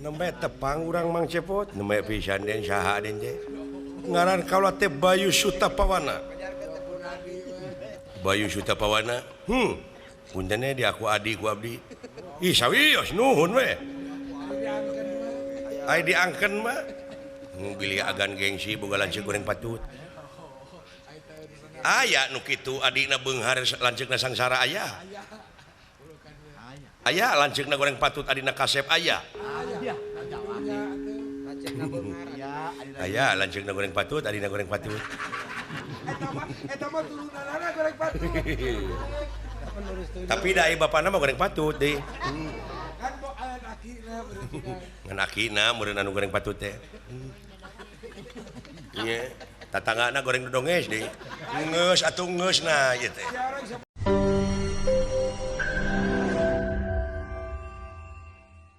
nembe tepang urang Mang Cepot nembe pisan den saha den teh ngaran kaula teh Bayu Sutapawana. Bayu Sutapawana. Puntennya di aku adi ku abdi. Ih sawios nuhun we. Ai diangkeun mah. Bilih agan gengsi boga lanceuk goreng patut. Aya nu kitu adina beunghar lanceukna sangsara aya. Aya lanceukna goreng patut adina kasep aya. Aya lanceukna goreng patut adina goreng patut. Eta mah turunanana goreng patut. Tapi da ai bapana mah goreng patut deui. Kan bo akina berarti kan. Ngan akina meureun anu goreng patut teh. Iya, tatanggana goreng dodonges deui. Geus atuh geus na ieu teh.